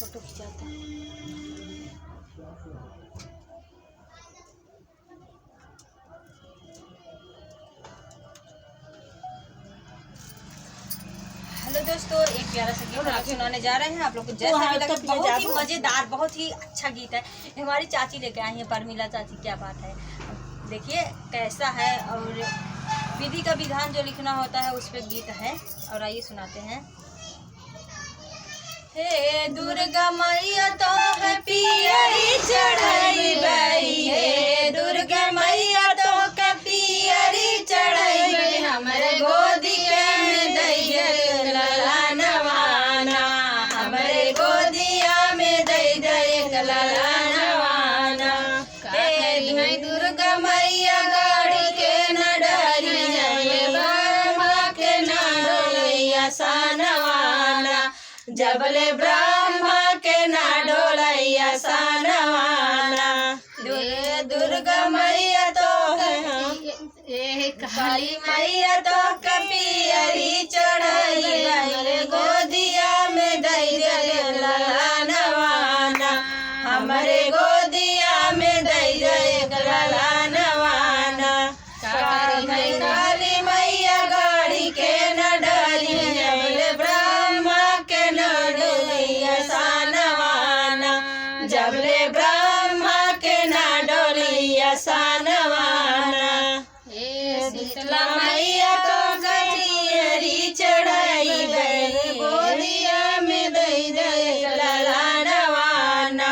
Photo खिंचाते हैं। Hello दोस्तों, एक प्यारा सा गीत आप सुनाने जा रहे हैं। आप लोग को जैसा भी लगा, बहुत ही मजेदार, बहुत ही अच्छा गीत है। हमारी चाची लेके आई है, परमिला चाची। क्या बात है, देखिए कैसा है। और विधि का विधान जो लिखना होता है उस पे गीत है। और आइए सुनाते हैं। हे दुर्गा मैया तो है पियरी चढ़ाई बाई, हे दुर्गा मैया तो के पियरी चढ़ाई बाई, हमरे गोदी में दैया ललनवाना, हमरे गोदिया में दैया ललनवाना। हे दुर्गा मैया गाड़ी के न डरी, ब्रह्मा के न डोलैया सानवाना, जबले ब्रह्मा के ना डोलैया सानवाना। दुर्गा मैया तो काली मैया तो कपियरी चढ़ाई, हमरे गोदिया में दैया ललनवाना, हमरे गोदिया में दैया ललनवाना। काली मैया गाड़ी के न डरी, जबले ब्रह्मा के न डोलैया सानवाना, जबले ब्रह्मा के न डोलैया सानवाना। शीतला मैया तो कटियरी चढ़ाई गई, गोदिया में दैया ललनवाना,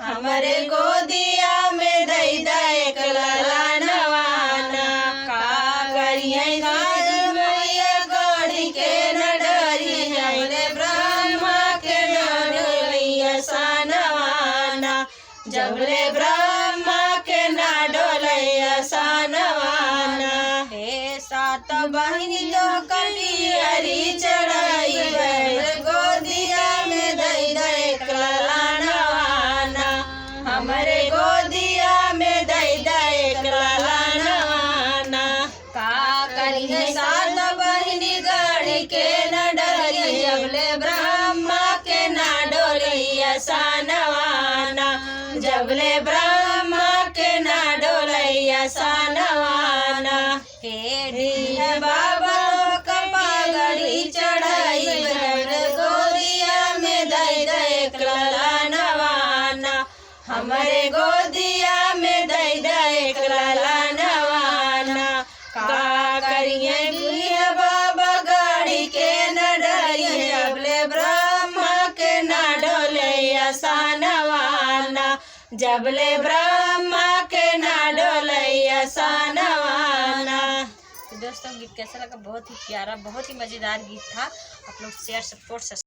हमरे गोदिया में दैया ललनवाना। का करिए मैया गाड़ी के न डरी, हमरे ब्रह्मा के न डोलैया सानवाना, जबले ब्रह्मा के न डोलैया सानवाना। हे सात बहिनी तो कपियरी चढ़ाई गई, गोदिया में दैया ललनवाना, हमरे गोदिया में दैया ललनवाना। का करिए सात बहिनी गाड़ी के न डरी, जबले ब्रह्मा के न डोलैया सानवाना, जबले ब्रह्मा के न डोलैया सानवाना। हे बाबा तो कपागड़ी चढ़ाई, गोदिया में दैया ललनवाना, हमरे गोदिया में दैया ललनवाना। का करिए बाबा गाड़ी के न डरी, जबले ब्रह्मा के न डोलैया सानवाना, जबले ब्रह्मा के न डोलैया सानवाना। तो दोस्तों, गीत कैसा लगा? बहुत ही प्यारा, बहुत ही मजेदार गीत था। आप लोग शेयर, सपोर्ट